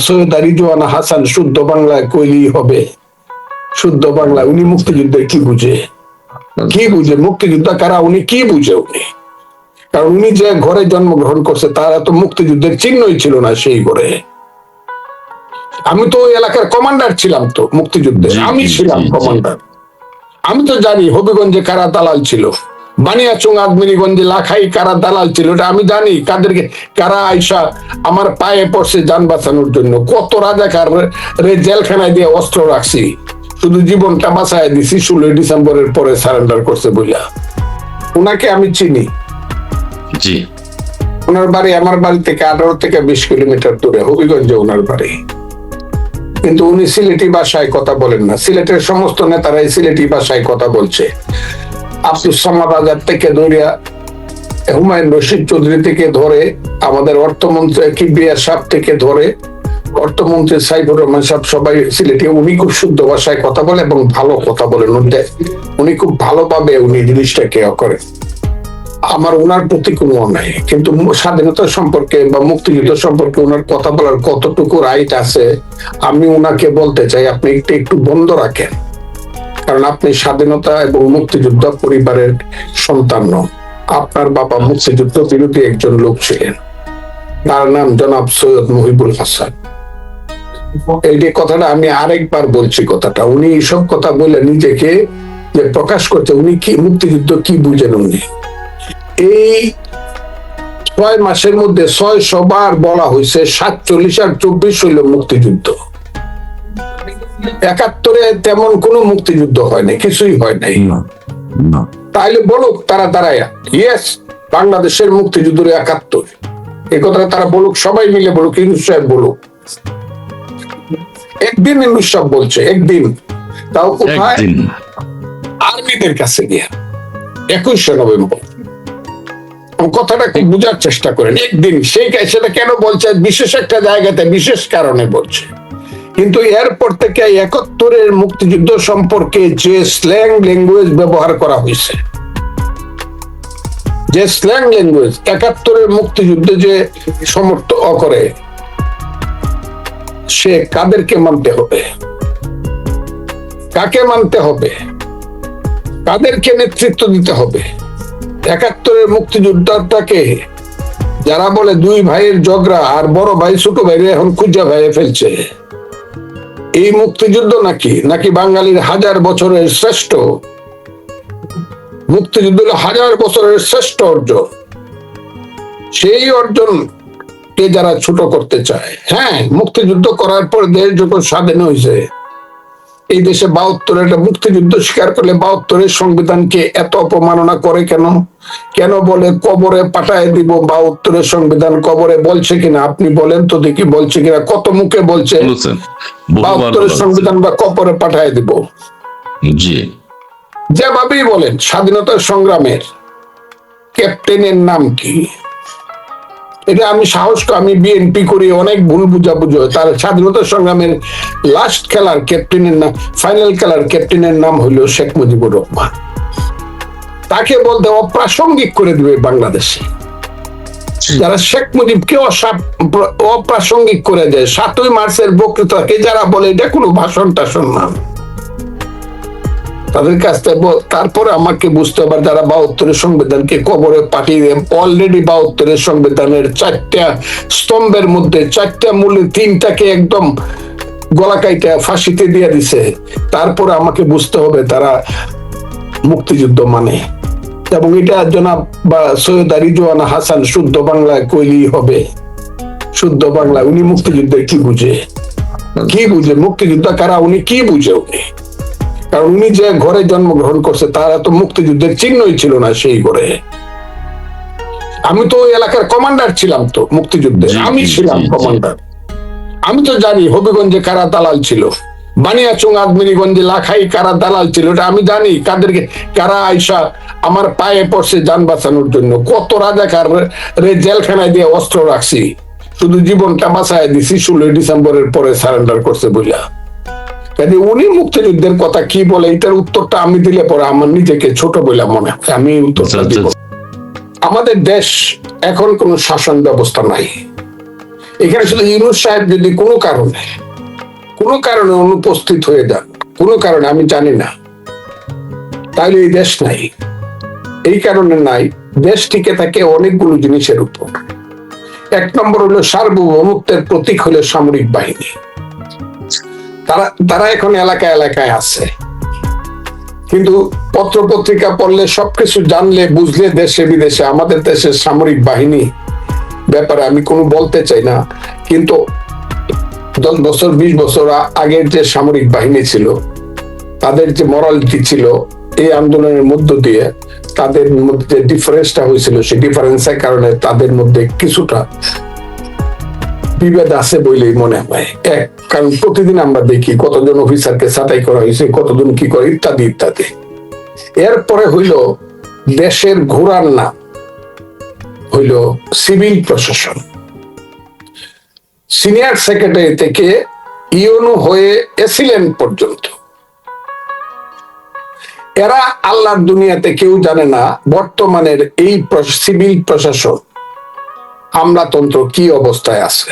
সৈয়দ রিজওয়ান হাসান শুদ্ধ বাংলায় কইলেই হবে। শুদ্ধ বাংলা উনি মুক্তিযুদ্ধের কি বুঝে? কি বুঝে মুক্তিযুদ্ধ কারা? উনি কি বুঝে? উনি কারণ উনি যে ঘরে জন্মগ্রহণ করছে তারা তো মুক্তিযুদ্ধের চিহ্নই ছিল না সেই ঘরে। আমি তো ওই এলাকার কমান্ডার ছিলাম, তো মুক্তিযুদ্ধে আমি ছিলাম কমান্ডার। আমি তো জানি হবিগঞ্জে কারা দালাল ছিল, বানিয়াচং আদমিনীগঞ্জে লাখাই কারা দালাল ছিল, এটা আমি জানি। কাদেরকে কারা আইসা আমার পায়ে পড়ছে যান বাঁচানোর জন্য, কত রাজাকার রে জেলখানায় দিয়ে অস্ত্র রাখছি, শুধু জীবনটা বাঁচায় দিছি 16 ডিসেম্বরের পরে সারেন্ডার করছে বইলা। উনাকে আমি চিনি। জি, ওনার বাড়ি আমার বাড়ি থেকে 18 থেকে 20 কিলোমিটার দূরে, হবিগঞ্জে ওনার বাড়ি। কিন্তু উনি সিলেটি ভাষায় কথা বলেন না। সিলেটের সমস্ত নেতারাই সিলেটি ভাষায় কথা বলছে। আব্দুস সামাদ আজাদ থেকে ধরে, হুমায়ুন রশিদ চৌধুরী থেকে ধরে, আমাদের অর্থমন্ত্রী কিবরিয়া সাহেব থেকে ধরে, অর্থমন্ত্রী সাইফুর রহমান সাহেব, সবাই সিলেটি। উনি খুব শুদ্ধ ভাষায় কথা বলে এবং ভালো কথা বলেন। উনি খুব ভালোভাবে উনি জিনিসটাকে করেন। আমার ওনার প্রতি কোনো অন্যায়, কিন্তু স্বাধীনতা সম্পর্কে বা মুক্তিযুদ্ধ সম্পর্কে ওনার কথা বলার কতটুকু রাইট আছে আমি ওনাকে বলতে চাই, আপনি একটু বন্ধ রাখেন। কারণ আপনি স্বাধীনতা এবং মুক্তিযুদ্ধ পরিবারের সন্তান নন। আপনার বাবা মুক্তিযুদ্ধ বিরোধী একজন লোক ছিলেন, তার নাম জনাব সৈয়দ মহিবুল হাসান। এই যে কথাটা আমি আরেকবার বলছি, কথাটা উনি এইসব কথা বলে নিজেকে যে প্রকাশ করছে, উনি কি মুক্তিযুদ্ধ কি বুঝেন? উনি এই 6 মাসের মধ্যে 600 বার বলা হয়েছে 47 আর 24 হইল মুক্তিযুদ্ধ। 71-এ তেমন কোনো মুক্তিযুদ্ধ হয় নাই, কিছুই হয় নাই। তাইলে বলুক তারা দাঁড়ায়া, ইয়েস বাংলাদেশের মুক্তিযুদ্ধ 71, এই কথাটা তারা বলুক, সবাই মিলে বলুক, ইউনূস সাহেব বলুক। একদিন ইউনূস সাহেব বলছে, একদিন, তাও কোথায়? আর্মিদের কাছে গিয়া 21শে নভেম্বর। কথাটা খুব বুঝার চেষ্টা করেন। একদিন সেটা কেন বলছে? বিশেষ একটা জায়গাতে বিশেষ কারণে বলছে। কিন্তু এরপর থেকে 71-এর মুক্তিযুদ্ধ সম্পর্কে যে স্ল্যাং ল্যাঙ্গুয়েজ ব্যবহার করা হয়েছে, যে স্ল্যাং ল্যাঙ্গুয়েজ 71-এর মুক্তিযুদ্ধে যে সমর্থন করে, সে কাদেরকে মানতে হবে, কাকে মানতে হবে, কাদেরকে নেতৃত্ব দিতে হবে? 71-এর মুক্তিযুদ্ধটাকে যারা বলে 2 ভাইয়ের ঝগড়া আর বড় ভাই ছোট ভাইরে এখন খুঁজা ভাইয়ে ফেলছে, এই মুক্তিযুদ্ধ নাকি বাঙালির 1000 বছরের শ্রেষ্ঠ মুক্তিযুদ্ধ? 1000 বছরের শ্রেষ্ঠ অর্জন। সেই অর্জন কে যারা ছোট করতে চায়, হ্যাঁ, মুক্তিযুদ্ধ করার পর দেশ যখন স্বাধীন হয়েছে, এই দেশে 72 একটা মুক্তিযুদ্ধ স্বীকার করলে 72-এর সংবিধানকে এত অপমাননা করে কেন? কেন বলে কবরে পাঠায় দিব 72-এর সংবিধান? কবরে বলছে কিনা আপনি বলেন তো দেখি, বলছে কিনা? কত মুখে বলছে 72-এর সংবিধান বা কবরে পাঠায় দিব? জি, যেভাবেই বলেন, স্বাধীনতা সংগ্রামের ক্যাপ্টেনের নাম কি? এটা আমি আমি বিএনপি করি, অনেক ভুল বুঝাবুঝি হয়। তার স্বাধীনতা সংগ্রামের লাস্ট খেলার ক্যাপ্টেনের নাম, ফাইনাল খেলার ক্যাপ্টেনের নাম হইল শেখ মুজিবুর রহমান। তাকে বলতে অপ্রাসঙ্গিক করে দিবে বাংলাদেশে। যারা শেখ মুজিবকে অপ্রাসঙ্গিক করে দেয়, 7ই মার্চের বক্তৃতাকে যারা বলে এটা কোনো ভাষণ টাষণ না, তাদের কাছ থেকে তারপরে আমাকে বুঝতে হবে যারা 72-এর সংবিধানকে কবরে পাঠিয়ে দেন। অলরেডি 72-এর সংবিধানের 4টা স্তম্ভের মধ্যে 4টা মূলে 3টাকে একদম গলা কাইটা ফাঁসিতে দিয়ে দিছে। তারপরে আমাকে বুঝতে হবে তারা মুক্তিযুদ্ধ মানে, এবং এটা জনাব বা সৈয়দ রিজওয়ান হাসান শুদ্ধ বাংলায় কইলেই হবে। শুদ্ধ বাংলা উনি মুক্তিযুদ্ধের কি বুঝে? কি বুঝে মুক্তিযুদ্ধ কারা? উনি কি বুঝে? উনি কারণ উনি যে ঘরে জন্মগ্রহণ করছে তারা তো মুক্তিযুদ্ধের চিহ্নই ছিল না সেই ঘরে। আমি তো ওই এলাকার কমান্ডার ছিলাম, তো মুক্তিযুদ্ধে আমি ছিলাম কমান্ডার। আমি তো জানি হবিগঞ্জে কারা দালাল ছিল, বানিয়াচং আদমিনীগঞ্জে লাখাই কারা দালাল ছিল, এটা আমি জানি। কাদেরকে কারা আইসা আমার পায়ে পড়ছে যান বাঁচানোর জন্য, কত রাজাকার রে জেলখানায় দিয়ে অস্ত্র রাখছি, শুধু জীবনটা বাঁচায় দিছি 16 ডিসেম্বরের পরে সারেন্ডার করছে বইলা। কাজে উনি মুক্তিযুদ্ধের কথা কি বলে, এটার উত্তরটা আমি দিলে পরে আমার নিজেকে ছোট বইলা মনে হয়, আমি উত্তরটা দিব। আমাদের দেশ এখন কোন শাসন ব্যবস্থা নাই। এখানে শুধু ইউনূস সাহেব যদি কোনো কারণে অনুপস্থিত হয়ে যান, কোনো কারণে আমি জানি না, তাহলে এই দেশ নাই। এই কারণে নাই, দেশ টিকে থাকে অনেকগুলো জিনিসের উপর। এক নম্বর হলো সার্বভৌমত্বের প্রতীক হলো সামরিক বাহিনী। তারা এখন এলাকায় এলাকায় আছে, কিন্তু পত্র পত্রিকা পড়লে সবকিছু জানলে বুঝলে দেশে বিদেশে আমাদের দেশের সামরিক বাহিনী ব্যাপারে আমি কোনো বলতে চাই না, কিন্তু 10 বছর 20 বছর আগের যে সামরিক বাহিনী ছিল, তাদের যে মরালিটি ছিল, এই আন্দোলনের মধ্য দিয়ে তাদের মধ্যে ডিফারেন্সটা হয়েছিল, সেই ডিফারেন্সের কারণে তাদের মধ্যে কিছুটা বিভেদ আছে বলেই মনে হয়। কারণ প্রতিদিন আমরা দেখি কতজন অফিসারকে ছাঁটাই করা হয়েছে, কতজন কি করে, ইত্যাদি ইত্যাদি। এরপরে হইল দেশের ঘোড়ার নাম হইল সিভিল প্রশাসন। সিনিয়র সেক্রেটারি থেকে ইউনো হয়ে এসিলেন্ট পর্যন্ত এরা আল্লাহর দুনিয়াতে কেউ জানে না বর্তমানের এই সিভিল প্রশাসন আমলাতন্ত্র কি অবস্থায় আছে।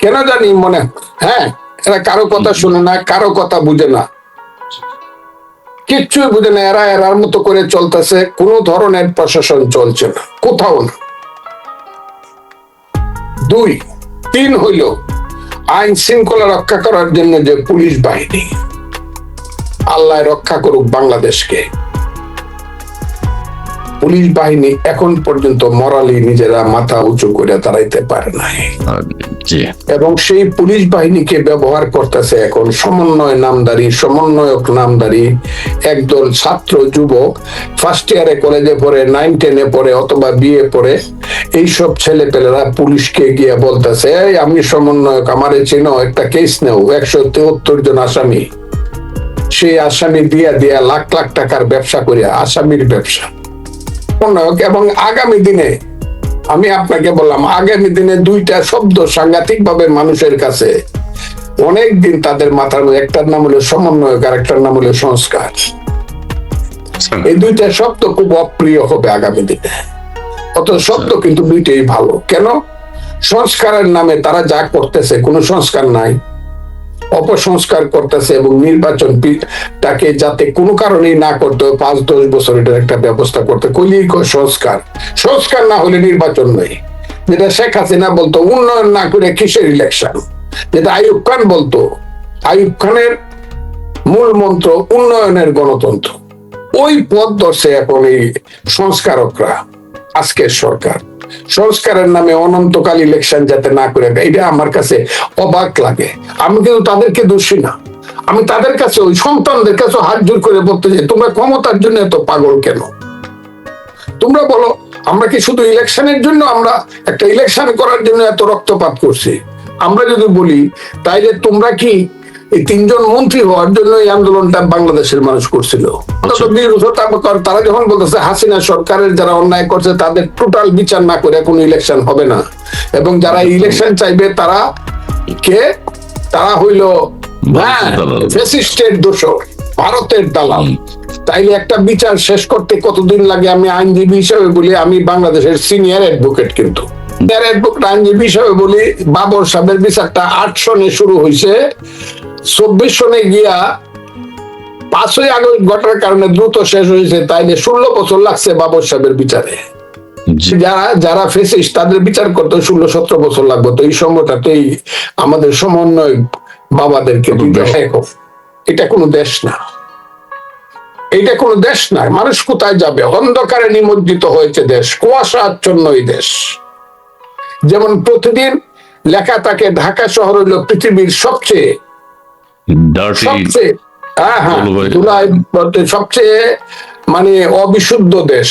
কেন জানি মনে, হ্যাঁ, এরা কারো কথা শুনে না, কারো কথা বুঝে না, কিচ্ছুই বুঝে না। এরার মতো করে চলতেছে, কোন ধরনের প্রশাসন চলছে না, কোথাও না। 2, 3 হইল আইন শৃঙ্খলা রক্ষা করার জন্য যে পুলিশ বাহিনী, আল্লাহ রক্ষা করুক বাংলাদেশকে। পুলিশ বাহিনী এখন পর্যন্ত মরালি নিজেরা মাথা উঁচু করে দাঁড়াইতে পারে নাই, এবং সেই পুলিশ বাহিনীকে ব্যবহার করতেছে এখন সমন্বয়ক নামদারি একদল ছাত্র যুবক, ফার্স্ট ইয়ারে কলেজে পড়ে, 9-10-এ পড়ে অথবা বিএ পড়ে, এইসব ছেলে পেলেরা পুলিশকে গিয়ে বলতেছে, এই আমি সমন্বয়ক, আমারে চিনো, একটা কেস নেও, 173 জন আসামি। সেই আসামি দিয়া লাখ লাখ টাকার ব্যবসা করিয়া, আসামির ব্যবসা। এবং আগামী দিনে আমি আপনাকে বললাম, আগামী দিনে 2টা শব্দ সাংঘাতিক ভাবে মানুষের কাছে অনেক দিন তাদের মাথার, একটার নাম হলো সমন্বয়ক আর একটার নাম হলো সংস্কার। এই 2টা শব্দ খুব অপ্রিয় হবে আগামী দিনে। অত শব্দ কিন্তু 2টাই ভালো। কেন? সংস্কারের নামে তারা যা করতেছে, কোনো সংস্কার নাই, অপসংস্কার করতেছে, এবং নির্বাচনটাকে যাতে কোনো কারণেই না করতে 5-10 বছর এটার একটা ব্যবস্থা করতে কইলেই সংস্কার না হলে নির্বাচন নেই। যেটা শেখ হাসিনা বলতো, উন্নয়ন না করে কিসের ইলেকশন, যেটা আইয়ুব খান বলতো, আইয়ুব খানের মূল মন্ত্র উন্নয়নের গণতন্ত্র। ওই পথ ধরছে এখন এই সংস্কারকরা, আজকের সরকার। সংস্কারের নামে অনন্তকাল ইলেকশন যাতে না করে, এটা আমার কাছে অবাক লাগে। আমি কিন্তু তাদেরকে দোষী না, আমি তাদের কাছে, ওই সন্তানদের কাছে হাত জোর করে বলতে চাই, তোমরা ক্ষমতার জন্য এত পাগল কেন? তোমরা বলো, আমরা কি শুধু ইলেকশনের জন্য, আমরা একটা ইলেকশন করার জন্য এত রক্তপাত করছি? আমরা যদি বলি, তাইলে তোমরা কি এই 3 জন মন্ত্রী হওয়ার জন্য এই আন্দোলনটা বাংলাদেশের মানুষ করছিল? তারা যখন বলতেছে হাসিনা সরকারের যারা অন্যায় করছে তাদের টোটাল বিচার না করে কোনো ইলেকশন হবে না, এবং যারা ইলেকশন চাইবে তারা হইল ফ্যাসিস্টের দোষর, ভারতের দালাল। তাইলে একটা বিচার শেষ করতে কতদিন লাগে? আমি আইনজীবী হিসেবে বলি, আমি বাংলাদেশের সিনিয়র অ্যাডভোকেট, কিন্তু আইনজীবী হিসেবে বলি, বাবর সাহেবের বিচারটা 8 সনে শুরু হয়েছে, 24 সনে গিয়া 5ই আগস্ট ঘটার কারণে দ্রুত শেষ হয়েছে। তাইলে 16 বছর লাগছে বাবর সাহেবের বিচারে। যারা ফেসিস্ট তাদের বিচার করতে 16-17 বছর লাগবে। তো এই সময়টাতেই আমাদের সমন্বয় বাবাদেরকে এটা কোনো দেশ না, এটা কোনো দেশ না। মানুষ কোথায় যাবে? অন্ধকারে নিমজ্জিত হয়েছে দেশ, কুয়াশা আচ্ছন্ন এই দেশ। যেমন প্রতিদিন লেখা থাকে ঢাকা শহর হলো পৃথিবীর সবচেয়ে সবচেয়ে মানে অবিশুদ্ধ দেশ,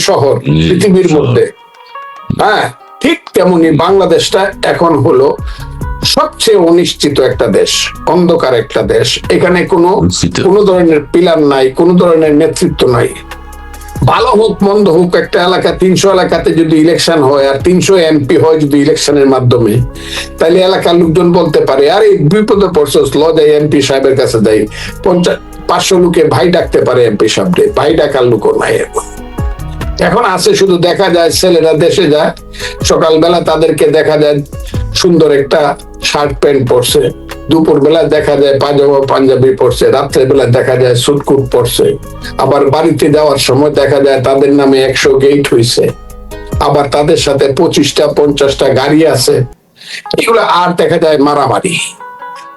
শহর পৃথিবীর মধ্যে। হ্যাঁ, ঠিক তেমনি বাংলাদেশটা এখন হলো সবচেয়ে অনিশ্চিত একটা দেশ, অন্ধকার একটা দেশ। এখানে কোনো ধরনের পিলার নাই, কোনো ধরনের নেতৃত্ব নাই। ভালো হোক মন্দ হোক, একটা এলাকা 300 এলাকাতে যদি ইলেকশন হয় আর 300 এমপি হয় যদি ইলেকশনের মাধ্যমে, তাহলে এলাকার লোকজন বলতে পারে, আরে বিপদে পড়ছস, ল যাই এমপি সাহেবের কাছে যাই। 500 লোকে ভাই ডাকতে পারে এমপি সাহেবরে, ভাই ডাকার লোকও নাই এখন। এখন আছে শুধু দেখা যায় ছেলেরা দেশে যায়, সকালবেলা তাদেরকে দেখা যায় সুন্দর একটা শার্ট প্যান্ট পরছে, দুপুর বেলা দেখা যায় পাজামা পাঞ্জাবি পরছে, রাত্রে বেলা দেখা যায় সুটকুট পরছে, আবার বাড়িতে যাওয়ার সময় দেখা যায় তাদের নামে 100 গেট হয়েছে, আবার তাদের সাথে 25টা 50টা গাড়ি আছে। এগুলো আর দেখা যায় মারামারি,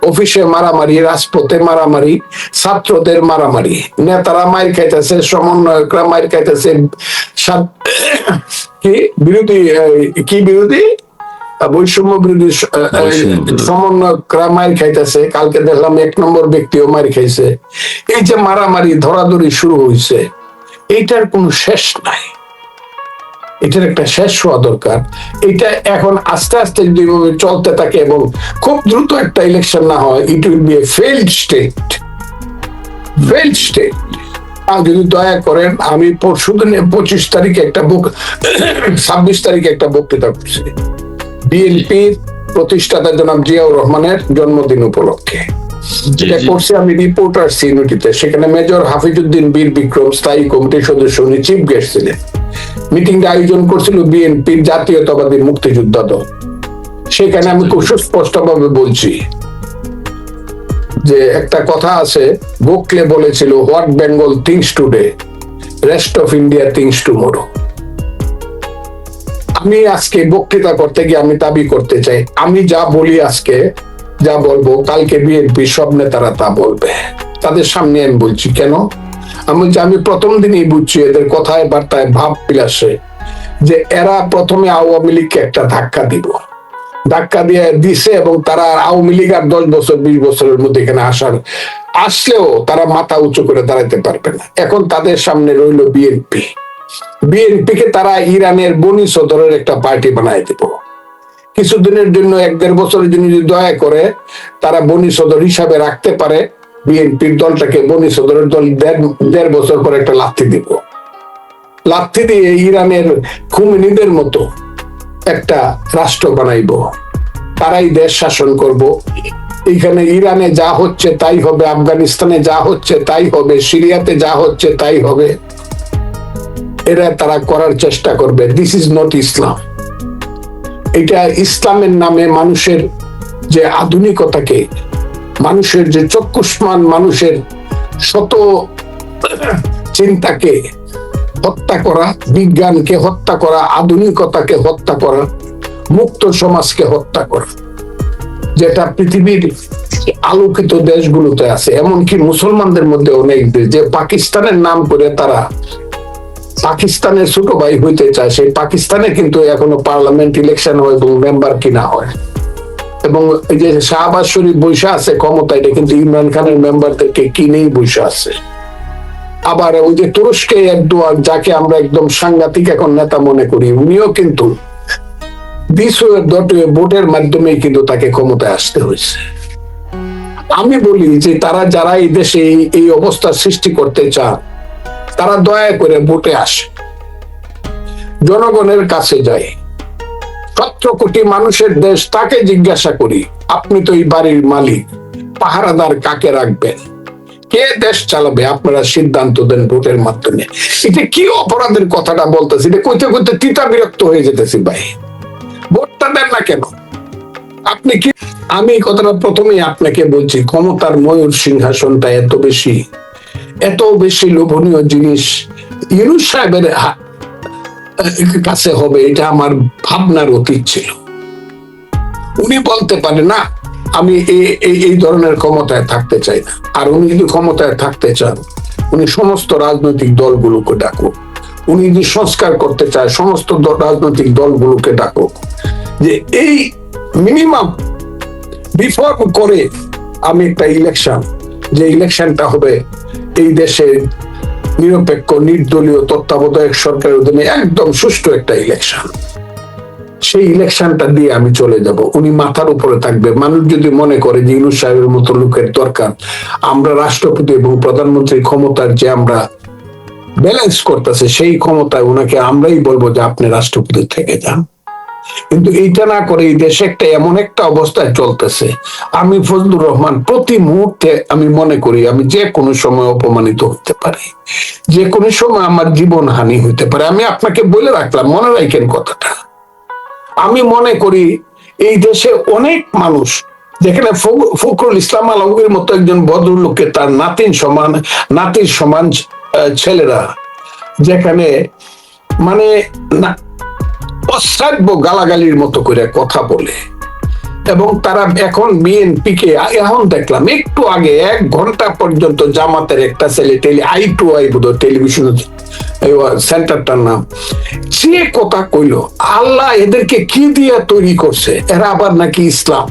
অফিসে মারামারি, রাজপথে মারামারি, ছাত্রদের মারামারি, নেতারা মার খাইতেছে, সমন্বয়করা মার খাইতেছে, কি বিরোধী কি বিরোধী বৈষম্য বিরোধী সমন্বয়করা মার খাইতেছে। কালকে দেখলাম 1 নম্বর ব্যক্তিও মার খাইছে। এই যে মারামারি ধরাধরি শুরু হয়েছে, এইটার কোনো শেষ নাই, এটার একটা শেষ হওয়া দরকার। এটা এখন আস্তে আস্তে যদি চলতে থাকে এবং খুব দ্রুত একটা ইলেকশন না হয়, it will B a failed state. যদি দয়া করেন, আমি পরশুদিনে 25 তারিখে একটা 26 তারিখে একটা বক্তৃতা করছি বিএনপির প্রতিষ্ঠাতা জনাব জিয়াউর রহমানের জন্মদিন উপলক্ষে। এটা করছি আমি রিপোর্টার্স ইউনিটিতে। সেখানে মেজর হাফিজউদ্দিন বীর বিক্রম স্থায়ী কমিটির সদস্য, উনি চিফ গেস্ট ছিলেন। মিটিংটা আয়োজন করছিল বিএনপির জাতীয়তাবাদী মুক্তিযোদ্ধা দল। সেখানে আমি খুব সুস্পষ্টভাবে বলছি যে একটা কথা আছে, গোখলে বলেছিল, what Bengal things today, rest of India things tomorrow. আমি আজকে বক্তৃতা করতে গিয়ে আমি দাবি করতে চাই, আমি যা বলি আজকে, যা বলবো কালকে বিএনপি সব নেতারা তা বলবে। তাদের সামনে আমি বলছি কেন, আমি প্রথম দিনই বুঝছি এদের কথায় বার্তায় ভাব বিলাসে যে এরা প্রথমে আওয়ামী লীগকে একটা ধাক্কা ধাক্কা দিয়ে দিছে, এবং তারা আওয়ামী লীগ আর 10 বছর 20 বছরের মধ্যে এখানে আসলেও তারা মাথা উঁচু করে দাঁড়াতে পারবে না। এখন তাদের সামনে রইল বিএনপিকে তারা ইরানের বনি সদরের একটা পার্টি বানায় দেব কিছুদিনের জন্য, 1-1.5 বছরের জন্য যদি দয়া করে তারা বনি সদর হিসাবে রাখতে পারে, বিএনপির দলটাকে বনি সদরের দল 1.5 বছর পর একটা লাথি দিয়ে ইরানের খুমেনিদের মতো একটা রাষ্ট্র বানাইব, তারাই দেশ শাসন করব। এখানে ইরানে যা হচ্ছে তাই হবে, আফগানিস্তানে যা হচ্ছে তাই হবে, সিরিয়াতে যা হচ্ছে তাই হবে, এরা তারা করার চেষ্টা করবে। দিস ইজ নট ইসলাম। এটা ইসলামের নামে মানুষের যে আধুনিকতাকে, মানুষের যে চক্ষুষ্মান, মানুষের শত চিন্তাকে হত্যা করা, বিজ্ঞানকে হত্যা করা, আধুনিকতাকে হত্যা করা, মুক্ত সমাজকে হত্যা করা, যেটা পৃথিবীর আলোকিত দেশগুলোতে আছে, এমনকি মুসলমানদের মধ্যে অনেক দেশ, যে পাকিস্তানের নাম করে তারা পাকিস্তানের ছোট ভাই হইতে চায়। সেই পাকিস্তানে কিন্তু এখনো পার্লামেন্ট ইলেকশন হয় এবং মেম্বার কিনা হয়, এবং এই যে শাহবাজ শরীফ বৈশা আছে ক্ষমতা, এটা কিন্তু ইমরান খানের মেম্বারদেরকে কিনেই বৈশা আছে। আবার ওই যে তুরস্কে এরদোয়ান, যাকে আমরা একদম সাংঘাতিক এখন নেতা মনে করি, উনিও কিন্তু ভোটের মাধ্যমে কিন্তু তাকে ক্ষমতায় আসতে হয়েছে। আমি বলি যে তারা যারা এই দেশে এই অবস্থা সৃষ্টি করতে চান, তারা দয়া করে ভোটে আসে, জনগণের কাছে যায়, 17 কোটি মানুষের দেশ, তাকে জিজ্ঞাসা করি, আপনি তো এই বাড়ির মালিক, পাহারাদার কাকে রাখবেন, কে দেশ চালাবে, আপনারা সিদ্ধান্ত দেন ভোটের মাধ্যমে। এটা কি অপরাধের কথাটা বলতেছি, এটা কইতে কইতে তিতা বিরক্ত হয়ে যেতেছি ভাই। ভোটটা দেন না কেন আপনি? কি আমি এই কথাটা প্রথমেই আপনাকে বলছি, ক্ষমতার ময়ূর সিংহাসনটা এত বেশি লোভনীয় জিনিস ইউনূস সাহেবের কাছে হবে, এটা আমার ভাবনার অতীত ছিল। উনি বলতে পারে না আমি এই ধরনের ক্ষমতায় থাকতে চাই না। আর উনি যদি ক্ষমতায় থাকতে চান, উনি সমস্ত রাজনৈতিক দলগুলোকে ডাকুক। উনি যদি সংস্কার করতে চায়, সমস্ত রাজনৈতিক দলগুলোকে ডাকুক, যে এই মিনিমাম রিফর্ম করে আমি একটা ইলেকশন, যে ইলেকশনটা হবে এই দেশে নিরপেক্ষ, নির্দলীয়, তত্ত্বাবধায়ক সরকারের অধীনে একদম সুষ্ঠু একটা ইলেকশন, সেই ইলেকশনটা দিয়ে আমি চলে যাব। উনি মাথার উপরে থাকবে। মানুষ যদি মনে করে যে ইউনূস সাহেবের মতো লোকের দরকার, আমরা রাষ্ট্রপতি এবং প্রধানমন্ত্রীর ক্ষমতার যে আমরা ব্যালেন্স করতেছে, সেই ক্ষমতায় ওনাকে আমরাই বলবো যে আপনি রাষ্ট্রপতি থেকে যান। কিন্তু এইটা না করে এই দেশে একটা এমন একটা অবস্থায় চলতেছে, আমি ফজলুর রহমান প্রতি মুহূর্তে আমি মনে করি আমি যে কোনো সময় অপমানিত হতে পারি, যে কোনো সময় আমার জীবন হানি হইতে পারে। আমি আপনাকে বলে রাখলাম, মনে রাখেন কথাটা। আমি মনে করি এই দেশে অনেক মানুষ, যেখানে ফখরুল ইসলাম আলমগীর মতো একজন ভদ্রলোককে তার নাতির সমান ছেলেরা যেখানে মানে অশ্রাব্য গালাগালির মতো করে কথা বলে, এবং তারা এখন বিএনপি কে এখন দেখলাম একটু আগে 1 ঘন্টা পর্যন্ত জামাতের একটা ছেলে I2I বোধহয় টেলিভিশন সেন্টারটার নাম, সে কথা কইলো আল্লাহ এদেরকে কি দিয়ে তৈরি করছে, এরা আবার নাকি ইসলাম।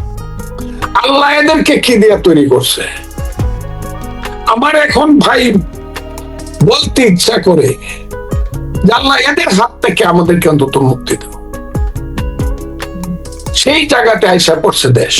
আল্লাহ এদেরকে কি দিয়ে তৈরি করছে। আমার এখন ভাই বলতে ইচ্ছা করে যে আল্লাহ এদের হাত থেকে আমাদেরকে অন্তত মুক্তি দাও। সেই জায়গাতে আইসা পড়ছে দেশ।